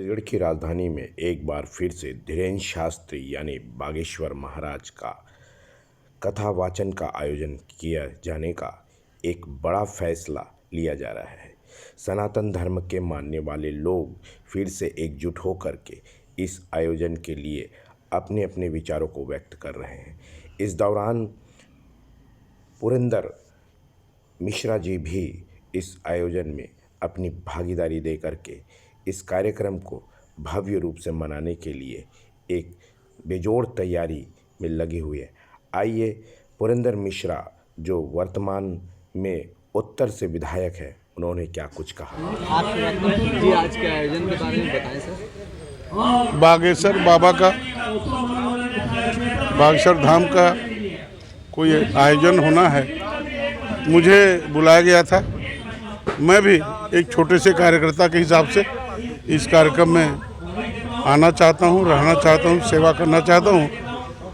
छत्तीसगढ़ की राजधानी में एक बार फिर से धीरेन्द्र शास्त्री यानी बागेश्वर महाराज का कथा वाचन का आयोजन किया जाने का एक बड़ा फैसला लिया जा रहा है। सनातन धर्म के मानने वाले लोग फिर से एकजुट होकर के इस आयोजन के लिए अपने अपने विचारों को व्यक्त कर रहे हैं। इस दौरान पुरंदर मिश्रा जी भी इस आयोजन में अपनी भागीदारी दे करके इस कार्यक्रम को भव्य रूप से मनाने के लिए एक बेजोड़ तैयारी में लगे हुए हैं। आइए पुरंदर मिश्रा जो वर्तमान में उत्तर से विधायक है, उन्होंने क्या कुछ कहा। आज के आयोजन के बारे में बताएं सर। बागेश्वर बाबा का बागेश्वर धाम का कोई आयोजन होना है, मुझे बुलाया गया था। मैं भी एक छोटे से कार्यकर्ता के हिसाब से इस कार्यक्रम में आना चाहता हूं, रहना चाहता हूं, सेवा करना चाहता हूं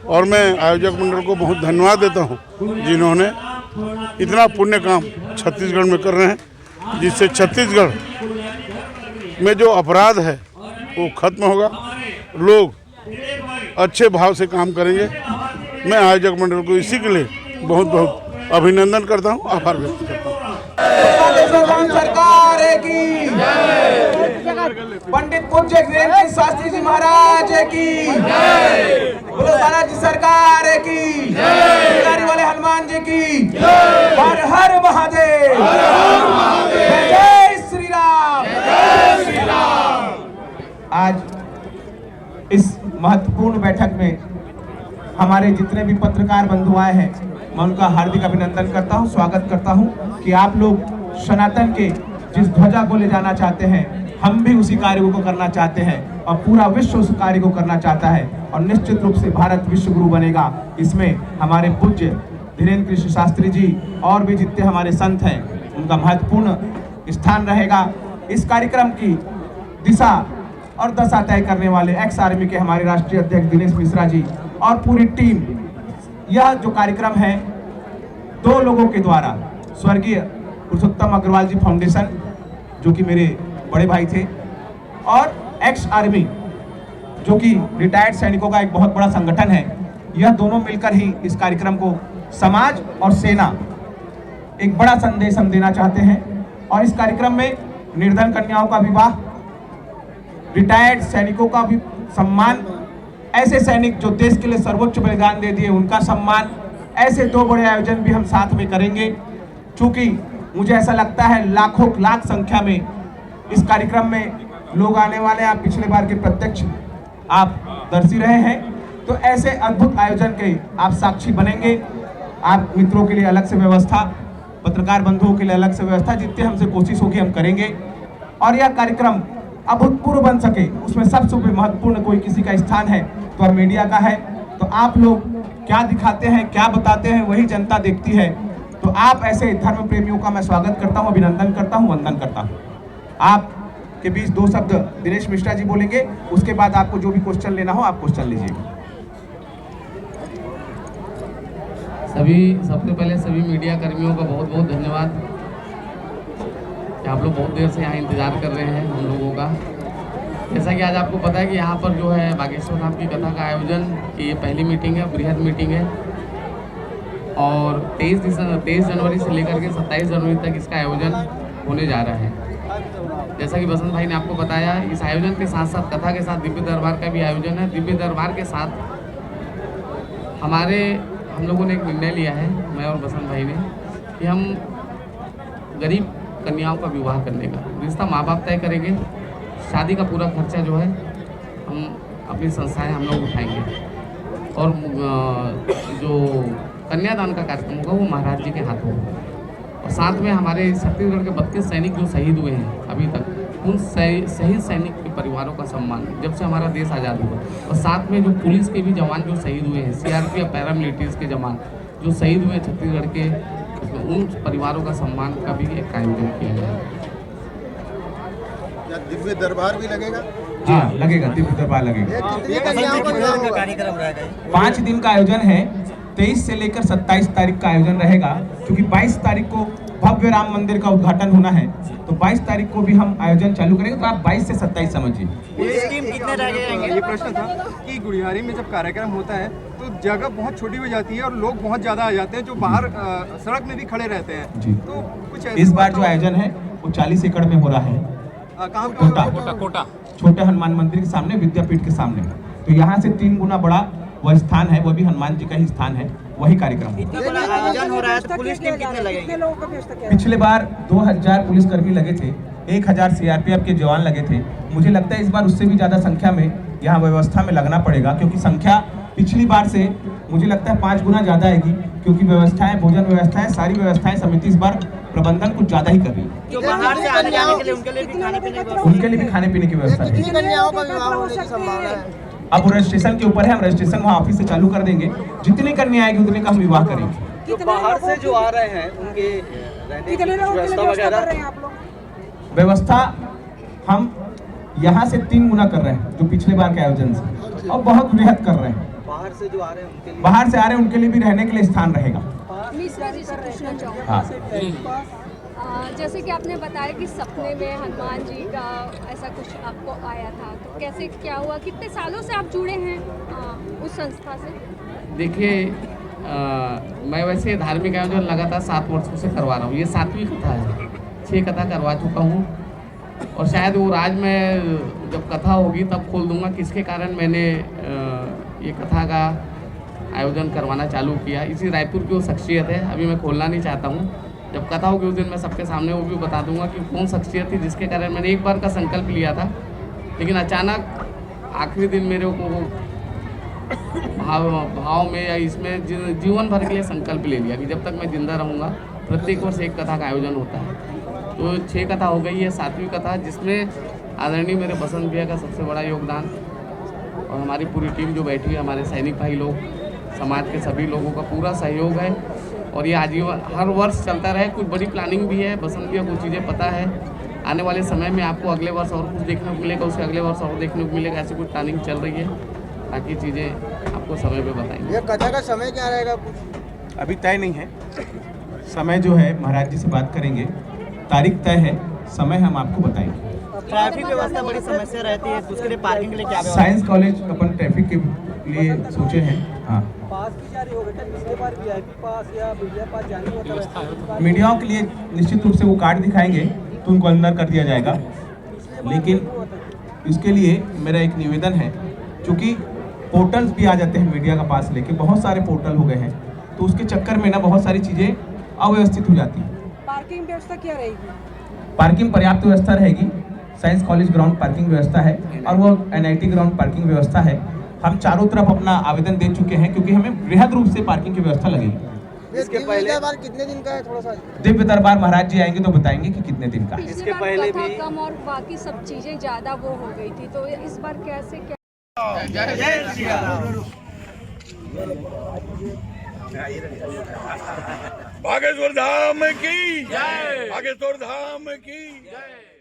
और मैं आयोजक मंडल को बहुत धन्यवाद देता हूं जिन्होंने इतना पुण्य काम छत्तीसगढ़ में कर रहे हैं, जिससे छत्तीसगढ़ में जो अपराध है वो खत्म होगा, लोग अच्छे भाव से काम करेंगे। मैं आयोजक मंडल को इसी के लिए बहुत बहुत अभिनंदन करता हूं, आभार व्यक्त करता हूं। सरकार की पंडित पूज्य धीरेन्द्र शास्त्री जी महाराज की जी सरकार की वाले हनुमान जी की हर हर महादेव, जय श्री राम। आज इस महत्वपूर्ण बैठक में हमारे जितने भी पत्रकार बंधु आए हैं, मैं उनका हार्दिक अभिनंदन करता हूं, स्वागत करता हूं कि आप लोग सनातन के जिस ध्वजा को ले जाना चाहते हैं, हम भी उसी कार्य को करना चाहते हैं और पूरा विश्व उस कार्य को करना चाहता है और निश्चित रूप से भारत विश्व गुरु बनेगा। इसमें हमारे पूज्य धीरेन्द्र कृष्ण शास्त्री जी और भी जितने हमारे संत हैं, उनका महत्वपूर्ण स्थान रहेगा। इस कार्यक्रम की दिशा और दशा तय करने वाले एक्स आर्मी के हमारे राष्ट्रीय अध्यक्ष दिनेश मिश्रा जी और पूरी टीम। यह जो कार्यक्रम है, दो लोगों के द्वारा, स्वर्गीय पुरुषोत्तम अग्रवाल जी फाउंडेशन जो कि मेरे बड़े भाई थे और एक्स आर्मी जो कि रिटायर्ड सैनिकों का एक बहुत बड़ा संगठन है, यह दोनों मिलकर ही इस कार्यक्रम को समाज और सेना एक बड़ा संदेश हम देना चाहते हैं। और इस कार्यक्रम में निर्धन कन्याओं का विवाह, रिटायर्ड सैनिकों का भी सम्मान, ऐसे सैनिक जो देश के लिए सर्वोच्च बलिदान दे दिए उनका सम्मान, ऐसे दो बड़े आयोजन भी हम साथ में करेंगे। चूंकि मुझे ऐसा लगता है लाखों लाख संख्या में इस कार्यक्रम में लोग आने वाले हैं। आप पिछले बार के प्रत्यक्ष आप दर्शी रहे हैं, तो ऐसे अद्भुत आयोजन के आप साक्षी बनेंगे। आप मित्रों के लिए अलग से व्यवस्था, पत्रकार बंधुओं के लिए अलग से व्यवस्था, जितने हमसे कोशिश होगी हम करेंगे और यह कार्यक्रम अभूतपूर्व बन सके। उसमें सबसे महत्वपूर्ण कोई किसी का स्थान है तो अब मीडिया का है। तो आप लोग क्या दिखाते हैं, क्या बताते हैं, वही जनता देखती है। तो आप ऐसे धर्म प्रेमियों का मैं स्वागत करता हूं, अभिनंदन करता हूं, वंदन करता हूं। आप के बीच दो शब्द दिनेश मिश्रा जी बोलेंगे, उसके बाद आपको जो भी क्वेश्चन लेना हो आप क्वेश्चन लीजिएगा। सबसे पहले सभी मीडिया कर्मियों का बहुत बहुत धन्यवाद कि आप लोग बहुत देर से यहाँ इंतजार कर रहे हैं हम लोगों का। जैसा कि आज आपको पता है कि यहाँ पर जो है बागेश्वर धाम की कथा का आयोजन की ये पहली मीटिंग है, बृहद मीटिंग है और 23 जनवरी से लेकर के 27 जनवरी तक इसका आयोजन होने जा रहा है। जैसा कि बसंत भाई ने आपको बताया, इस आयोजन के साथ साथ कथा के साथ दिव्य दरबार का भी आयोजन है। दिव्य दरबार के साथ हम लोगों ने एक निर्णय लिया है, मैं और बसंत भाई ने, कि हम गरीब कन्याओं का विवाह करने का रिश्ता माँ बाप तय करेंगे। शादी का पूरा खर्चा जो है हम अपनी संस्थाएं हम लोग उठाएंगे और जो कन्यादान का कार्यक्रम होगा वो महाराज जी के हाथ होगा। और साथ में हमारे छत्तीसगढ़ के 32 सैनिक जो शहीद हुए हैं अभी तक, उन शहीद सैनिक के परिवारों का सम्मान जब से हमारा देश आज़ाद हुआ, और साथ में जो पुलिस के भी जवान जो शहीद हुए हैं, सीआरपीएफ या पैरामिलिट्रीज के जवान जो शहीद हुए छत्तीसगढ़ के, उन परिवारों का सम्मान का भी एक आयोजन किया जाएगा। दिव्य दरबार भी लगेगा? हाँ लगेगा, दिव्य दरबार लगेगा। 5 दिन का आयोजन है, 23 से लेकर 27 तारीख का आयोजन रहेगा। क्योंकि 22 तारीख को भव्य राम मंदिर का उद्घाटन होना है, तो 22 तारीख को भी हम आयोजन चालू करेंगे। तो आप 22 से 27 समझिए। ये स्कीम कितने रह गए? ये प्रश्न था कि गुढ़ियारी में जब कार्यक्रम होता है तो जगह बहुत छोटी हो जाती है और लोग बहुत ज़्यादा आ जाते हैं जो बाहर सड़क में भी खड़े रहते हैं जी। तो कुछ इस बार जो आयोजन है वो 40 एकड़ में हो रहा है, कहाँ कोटा छोटे हनुमान मंदिर के सामने, विद्यापीठ के सामने। तो यहाँ से 3 गुना बड़ा वह स्थान है, वो भी हनुमान जी का ही स्थान है, वही कार्यक्रम है। आयोजन हो रहा है तो पुलिस टीम कितने लगेंगे? पिछले बार 2000 पुलिसकर्मी लगे थे, 1000 सीआरपीएफ के जवान लगे थे। मुझे लगता है इस बार उससे भी ज़्यादा संख्या में यहाँ व्यवस्था में लगना पड़ेगा, क्योंकि संख्या पिछली बार से मुझे लगता है 5 गुना ज़्यादा आएगी, क्योंकि व्यवस्थाएं, भोजन व्यवस्थाएं, सारी व्यवस्थाएं समिति इस बार प्रबंधन कुछ ज़्यादा ही कर रही है। जो बाहर से आने जाने के लिए उनके लिए भी खाने पीने की उनके लिए भी खाने पीने की व्यवस्था है। कितनी कन्याओं का विवाह होने की संभावना है? अब रजिस्ट्रेशन के ऊपर है, हम रजिस्ट्रेशन वहाँ ऑफिस से चालू कर देंगे। जितनी कन्या आएगी उतने का हम विवाह करेंगे। जो बाहर से जो आ रहे हैं उनके रहने की व्यवस्था वगैरह व्यवस्था हम यहाँ से 3 गुना कर रहे हैं जो पिछले बार के आयोजन से, और बहुत वृहद कर रहे हैं। बाहर से जो आ रहे हैं उनके लिए बाहर से आ रहे हैं उनके लिए भी रहने के लिए स्थान रहेगा। मिश्रा जी से पूछना चाहूँगी। हाँ, जैसे कि आपने बताया कि सपने में हनुमान जी का ऐसा कुछ आपको आया था, तो कैसे क्या हुआ? कितने सालों से आप जुड़े हैं उस संस्था से? देखिए, मैं वैसे धार्मिक आयोजन लगातार 7 वर्षों से करवा रहा हूँ। ये 7वीं कथा है, 6 कथा करवा चुका हूँ, और शायद वो राज में जब कथा होगी तब खोल दूंगा किसके कारण मैंने ये कथा का आयोजन करवाना चालू किया। इसी रायपुर की वो शख्सियत है, अभी मैं खोलना नहीं चाहता हूँ। जब कथा होगी उस दिन मैं सबके सामने वो भी बता दूंगा कि कौन शख्सियत थी जिसके कारण मैंने एक बार का संकल्प लिया था, लेकिन अचानक आखिरी दिन मेरे को भाव में या इसमें जीवन भर के लिए संकल्प ले लिया कि जब तक मैं जिंदा रहूँगा प्रत्येक वर्ष एक कथा का आयोजन होता है। तो 6 कथा हो गई है, 7वीं कथा, जिसमें आदरणीय मेरे बसंत भैया का सबसे बड़ा योगदान और हमारी पूरी टीम जो बैठी है, हमारे सैनिक भाई लोग, समाज के सभी लोगों का पूरा सहयोग है, और ये आजीवन हर वर्ष चलता रहे। कुछ बड़ी प्लानिंग भी है, बसंत भैया कुछ चीज़ें पता है, आने वाले समय में आपको अगले वर्ष और कुछ देखने को मिलेगा, उसके अगले वर्ष और देखने को मिलेगा। ऐसी कुछ प्लानिंग चल रही है, ताकि चीज़ें आपको समय पे बताएंगे। ये कथा का समय क्या रहेगा? अभी तय नहीं है समय, जो है महाराज जी से बात करेंगे, तारीख तय है, समय हम आपको बताएंगे। ट्रैफिक व्यवस्था बड़ी समस्या रहती है, उसके लिए पार्किंग के लिए क्या व्यवस्था? साइंस कॉलेज अपन ट्रैफिक के लिए सोचे हैं। हाँ, पास भी जारी होगा क्या? पिछले बार वीआईपी पास या मीडिया पास जारी होता है? मीडियाओं के लिए निश्चित रूप से वो कार्ड दिखाएंगे तो उनको अंदर कर दिया जाएगा, लेकिन इसके लिए मेरा एक निवेदन है, क्योंकि पोर्टल्स भी आ जाते हैं मीडिया का पास लेके, बहुत सारे पोर्टल हो गए हैं, तो उसके चक्कर में ना बहुत सारी चीज़ें अव्यवस्थित हो जाती हैं। पार्किंग व्यवस्था क्या रहेगी? पार्किंग पर्याप्त व्यवस्था रहेगी, साइंस कॉलेज ग्राउंड पार्किंग व्यवस्था है, और वो एनआईटी ग्राउंड पार्किंग व्यवस्था है। हम चारों तरफ अपना आवेदन दे चुके हैं, क्योंकि हमें बृहद रूप से पार्किंग की व्यवस्था लगेगी। इसके पहले कितने दिन का है? थोड़ा सा दिव्य दरबार महाराज जी आएंगे तो बताएंगे कि कितने दिन का है। पिछली बार पहले कथा भी- कम और बाकी सब चीज़ें ज़्यादा वो हो गई थी, तो इस बार कैसे क्या? बागेश्वर धाम की जय, बागेश्वर धाम की जय।